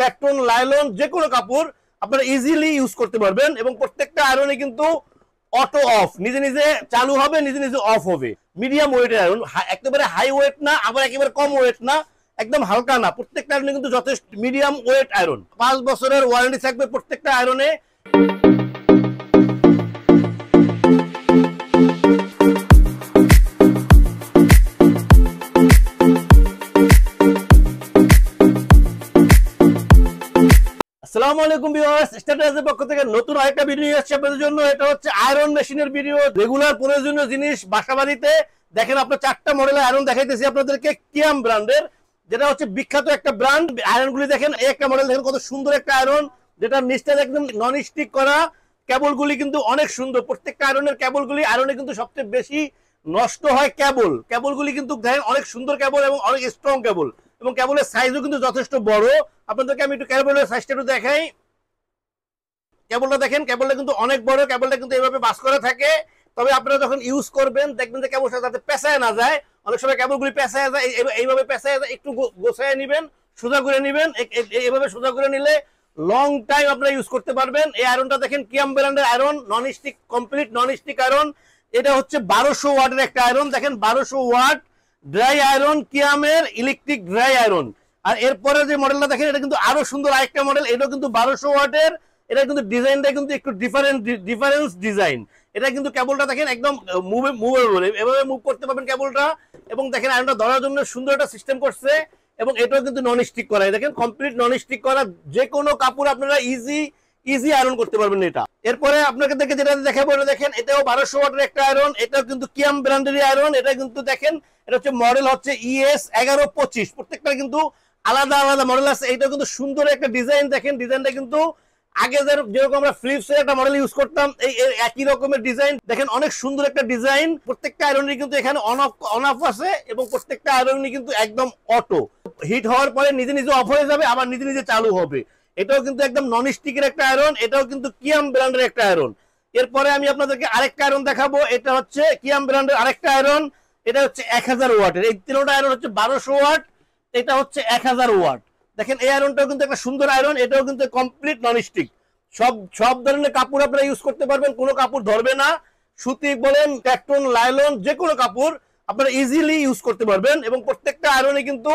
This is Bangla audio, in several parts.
কটন, লাইলন, যে কোনো কাপড় আপনারা ইজিলি ইউজ করতে পারবেন এবং প্রত্যেকটা আয়রনে কিন্তু অটো অফ, নিজে নিজে চালু হবে, নিজে নিজে অফ হবে। মিডিয়াম ওয়েটের আয়রন, একেবারে হাই ওয়েট না, আবার একেবারে কম ওয়েট না, একদম হালকা না, প্রত্যেকটা আয়রনে কিন্তু যথেষ্ট মিডিয়াম ওয়েট আয়রন। 5 বছরের ওয়ারেন্টি থাকবে প্রত্যেকটা আয়রনে। আসসালামু আলাইকুম ভিউয়ার্স, স্ট্যাটাসের পক্ষ থেকে নতুন আরেকটা ভিডিও আসছে আপনাদের জন্য। এটা হচ্ছে আয়রন মেশিনের ভিডিও, রেগুলার প্রয়োজনীয় জিনিস বাসাবাড়িতে। দেখেন আপনার 4টা মডেলের আয়রন দেখাইতেছি আপনাদেরকে, কিয়াম ব্র্যান্ডের, যেটা হচ্ছে বিখ্যাত একটা ব্র্যান্ড। আয়রনগুলি দেখেন, এই একটা মডেল দেখেন কত সুন্দর একটা আয়রন, যেটা নিচটা একদম নন স্টিক করা। কেবলগুলি কিন্তু অনেক সুন্দর, প্রত্যেকটা আয়রনের কেবলগুলি, আয়রনে কিন্তু সবচেয়ে বেশি নষ্ট হয় কেবলগুলি কিন্তু দেখেন অনেক সুন্দর কেবল এবং অনেক স্ট্রং কেবল, এবং কেবলের সাইজও কিন্তু যথেষ্ট বড়। আপনাদেরকে আমি একটু কেবলের সাইজটা একটু দেখাই। কেবলটা দেখেন, কেবলটা কিন্তু অনেক বড়, কেবলটা কিন্তু এইভাবে বাস করে থাকে। তবে আপনারা যখন ইউজ করবেন দেখবেন যে কেবলটা যাতে পেঁচায় না যায়। অনেক সময় কেবলগুলি পেঁচায় যায়, এইভাবে পেঁচায় যায়, একটু গোছায় নেবেন, সোজা করে নেবেন। এইভাবে সোজা করে নিলে লং টাইম আপনারা ইউজ করতে পারবেন। এই আয়রনটা দেখেন, কিয়াম ব্র্যান্ডের iron, non stick, complete non stick iron. এটা হচ্ছে 1200 ওয়াটের একটা আয়রন। দেখেন 1200 ওয়াট ড্রাই আয়রন, কিয়ামের ইলেকট্রিক ড্রাই আয়রন। আর এরপরে যে মডেলটা দেখেন, এটা কিন্তু আরো সুন্দর আরেকটা মডেল, এটাও কিন্তু 1200 ওয়াটের। এটা কিন্তু ডিজাইনটা কিন্তু একটু ডিফারেন্স ডিজাইন। এটা কিন্তু কেবলটা দেখেন একদম মুভেবল, এভাবে মুভ করতে পারবেন কেবলটা। এবং দেখেন আয়রনটা ধরার জন্য সুন্দর একটা সিস্টেম করছে, এবং এটাও কিন্তু নন স্টিক করা। দেখেন কমপ্লিট নন স্টিক করা, যে কোনো কাপড় আপনারা ইজি আয়রন করতে পারবেন এটা। এরপরে আপনাকে দেখে যেটা দেখাবো, দেখেন এটাও 1200 ওয়াটের একটা আয়রন, এটাও কিন্তু কিয়াম ব্র্যান্ডের আয়রন। এটা কিন্তু দেখেন, এটা হচ্ছে মডেল হচ্ছে ES 1125। প্রত্যেকটা কিন্তু আলাদা আলাদা মডেল আছে। এটা কিন্তু সুন্দর একটা ডিজাইন, দেখেন ডিজাইনটা কিন্তু আগে যেরকম আমরা ফ্লিপসের একটা মডেল ইউজ করতাম, এই একই রকমের ডিজাইন। দেখেন অনেক সুন্দর একটা ডিজাইন। প্রত্যেকটা আয়রনই কিন্তু এখানে অন অফ আছে, এবং প্রত্যেকটা আয়রনই কিন্তু একদম অটো। হিট হওয়ার পরে নিজে নিজে অফ হয়ে যাবে, আবার নিজে নিজে চালু হবে। এটাও কিন্তু একদম নন স্টিকের একটা আয়রন, এটাও কিন্তু কিয়াম ব্র্যান্ডের একটা আয়রন। এরপরে আমি আপনাদেরকে আরেকটা আয়রন দেখাবো, এটা হচ্ছে কিয়াম ব্র্যান্ডের আরেকটা আয়রন। এটা হচ্ছে 1000 ওয়াটের। এই তিনটা আয়রন হচ্ছে 1200 ওয়াট, এটা হচ্ছে 1000 ওয়াট। দেখেন এই আয়রনটাও কিন্তু একটা সুন্দর আয়রন, এটাও কিন্তু কমপ্লিট নন স্টিক। সব ধরনের কাপড় আপনারা ইউজ করতে পারবেন, কোনো কাপড় ধরবে না। সুতি বলেন, কটন, লাইলন, যে কোনো কাপড় আপনারা ইজিলি ইউজ করতে পারবেন। এবং প্রত্যেকটা আয়রনে কিন্তু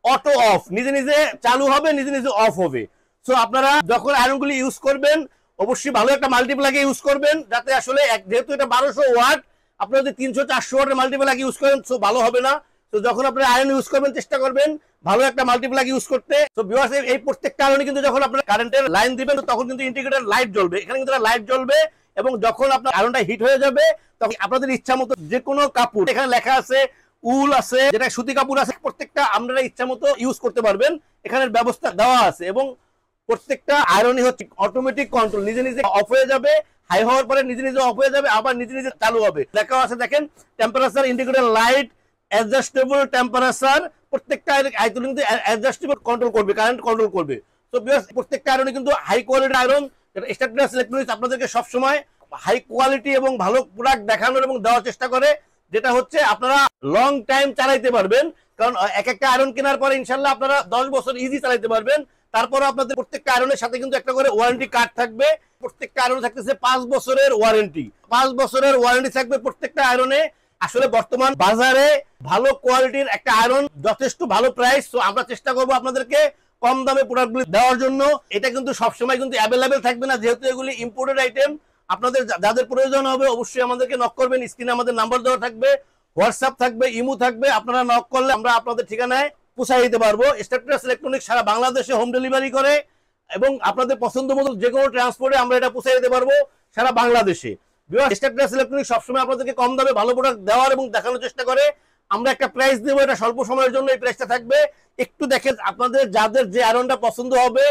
অটো অফ, নিজে নিজে চালু হবে, নিজে নিজে অফ হবে। সো আপনারা যখন আয়রনগুলি ইউজ করবেন অবশ্যই ভালো একটা মাল্টিপ্লাগে ইউজ করবেন, যাতে আসলে যেহেতু এটা 1200 ওয়াট, আপনারা যদি 300-400 ওয়াটের মাল্টিপ্লাগ ইউজ করেন সো ভালো হবে না। তো যখন আপনারা আয়রন ইউজ করবেন চেষ্টা করবেন ভালো একটা মাল্টিপ্লাগ ইউজ করতে। তো ভিউয়ার্স, এই প্রত্যেকটা আয়রনে কিন্তু যখন আপনারা কারেন্টের লাইন দিবেন তখন কিন্তু ইন্ডিকেটর লাইট জ্বলবে, এখানে কিন্তু লাইট জ্বলবে। এবং যখন আপনার আয়রনটা হিট হয়ে যাবে তখন আপনাদের ইচ্ছা মতো যে কোনো কাপড়, এখানে লেখা আছে উল আছে, যেটা সুতি কাপড় আছে, প্রত্যেকটা আপনারা ইচ্ছা মতো ইউজ করতে পারবেন, এখানের ব্যবস্থা দেওয়া আছে। এবং প্রত্যেকটা আয়রনই হচ্ছে অটোমেটিক কন্ট্রোল, নিজে নিজে অফ হয়ে যাবে, হাই হওয়ার পরে নিজে নিজে অফ হয়ে যাবে, আবার নিজে নিজে চালু হবে। লেখা আছে দেখেন, temperature indicator light, adjustable temperature. প্রত্যেকটা আয়রন কিন্তু অ্যাডজাস্টেবল কন্ট্রোল করবে, কারেন্ট কন্ট্রোল করবে। তো প্রত্যেকটা আয়রনই কিন্তু হাই কোয়ালিটির আয়রন। স্ট্যাটাস ইলেকট্রনিক্স আপনাদেরকে সবসময় হাই কোয়ালিটি এবং ভালো প্রোডাক্ট দেখানোর এবং দেওয়ার চেষ্টা করে, যেটা হচ্ছে আপনারা লং টাইম চালাইতে পারবেন। কারণ একটা আয়রন কেনার পরে ইনশাল্লাহ আপনারা 10 বছর ইজি চালাইতে পারবেন। তারপরে আপনাদের প্রত্যেকটা আয়রনের সাথে কিন্তু একটা করে ওয়ারেন্টি কার্ড থাকবে। প্রত্যেকটা আয়রন থাকতেছে 5 বছরের ওয়ারেন্টি, 5 বছরের ওয়ারেন্টি থাকবে প্রত্যেকটা আয়রনে। আসলে বর্তমান বাজারে ভালো কোয়ালিটির একটা আয়রন যথেষ্ট ভালো প্রাইস। তো আমরা চেষ্টা করবো আপনাদেরকে কম দামে প্রোডাক্টগুলি দেওয়ার জন্য। এটা কিন্তু সবসময় কিন্তু অ্যাভেলেবেল থাকবে না, যেহেতু এগুলি ইম্পোর্টেড আইটেম। আপনাদের যাদের প্রয়োজন হবে অবশ্যই আমাদেরকে নক করবেন, স্ক্রিনে আমাদের নাম্বার দেওয়া থাকবে, হোয়াটসঅ্যাপ থাকবে, ইমো থাকবে। আপনারা নক করলে আমরা আপনাদের ঠিকানায় পৌঁছায় দিতে পারবো। স্ট্যাটাস ইলেকট্রনিক্স সারা বাংলাদেশে হোম ডেলিভারি করে, এবং আপনাদের পছন্দ মতো যে কোনো ট্রান্সপোর্টে আমরা এটা পৌঁছে দিতে পারবো সারা বাংলাদেশে। স্ট্যাটাস ইলেকট্রনিক্স সবসময় আপনাদেরকে কম দামে ভালো প্রোডাক্ট দেওয়ার এবং দেখানোর চেষ্টা করে। আমরা একটা প্রাইস দেবো, এটা স্বল্প সময়ের জন্য এই প্রাইসটা থাকবে। একটু দেখেন আপনাদের যাদের যে আয়রনটা পছন্দ হবে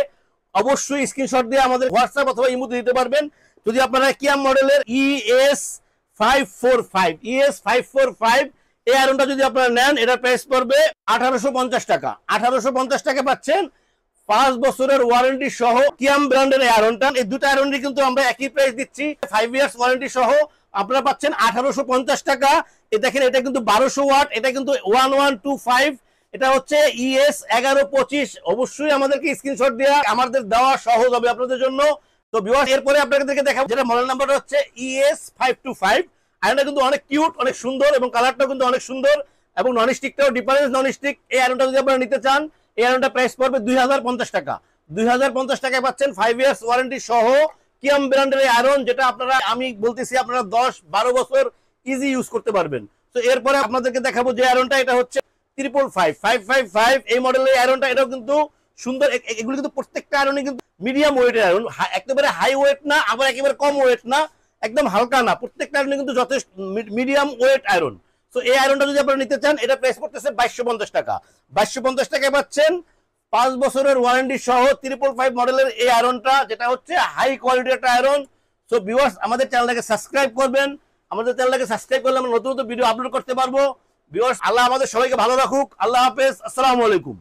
অবশ্যই স্ক্রিনশট দিয়ে আমাদের হোয়াটসঅ্যাপ অথবা ইমোতে দিতে পারবেন। যদি আপনারা কিয়াম মডেলের ES 545 এই আয়রনটা যদি আপনারা নেন, এটার প্রাইস পড়বে 1850 টাকা। 1850 টাকা পাচ্ছেন 5 বছরের ওয়ারেন্টি সহ কিয়াম ব্র্যান্ডের আয়রনটা। এই দুটো আয়রনই কিন্তু আমরা একই প্রাইস দিচ্ছি, 5 ইয়ার্স ওয়ারেন্টি সহ আপনারা পাচ্ছেন 1850 টাকা। এই দেখেন, এটা কিন্তু 1200 ওয়াট, এটা কিন্তু 1125 এটা হচ্ছে ES 1125। অবশ্যই আমাদেরকে স্ক্রিনশট দেওয়া, আমাদের দেওয়া সহজ হবে আপনাদের জন্য। তো ভিউয়ার্স এরপরে আপনাদেরকে দেখাবো যেটা মডেল নাম্বারটা হচ্ছে ES 525। আয়রনটা কিন্তু অনেক কিউট, অনেক সুন্দর এবং কালারটাও কিন্তু অনেক সুন্দর এবং নন স্টিকটাও ডিফারেন্স নন স্টিক। এই আয়রনটা যদি আপনারা নিতে চান, এই আয়রনটা প্রাইস পড়বে 2050 টাকা। 2050 টাকায় পাচ্ছেন 5 ইয়ার্স ওয়ারেন্টি সহ কিয়াম ব্র্যান্ডের এই আয়রন, যেটা আপনারা, আমি বলতেছি আপনারা 10-12 বছর ইজি ইউজ করতে পারবেন। তো এরপরে আপনাদেরকে দেখাবো যে আয়রনটা, এটা হচ্ছে 555 এই মডেলের আয়রনটা। এটাও কিন্তু সুন্দর। এগুলো কিন্তু প্রত্যেকটা আয়রনই কিন্তু মিডিয়াম ওয়েটের আয়রন, একেবারে হাই ওয়েট না, আবার একেবারে কম ওয়েট না, একদম হালকা না, প্রত্যেকটা আয়রনই কিন্তু যথেষ্ট মিডিয়াম ওয়েট আয়রন। তো এই আয়রনটা যদি আপনারা নিতে চান, এটা প্রাইস করতেছে 2250 টাকা। 2250 টাকায় পাচ্ছেন 5 বছরের ওয়ারেন্টি সহ 555 মডেলের এই আয়রনটা, যেটা হচ্ছে হাই কোয়ালিটির একটা আয়রন। সো ভিউয়ার্স আমাদের চ্যানেলটাকে সাবস্ক্রাইব করবেন। আমাদের চ্যানেলটাকে সাবস্ক্রাইব করলে আমরা নতুন নতুন ভিডিও আপলোড করতে পারবো। ভিউয়ার্স আল্লাহ আমাদের সবাইকে ভালো রাখুক। আল্লাহ হাফেজ, আসসালামু আলাইকুম।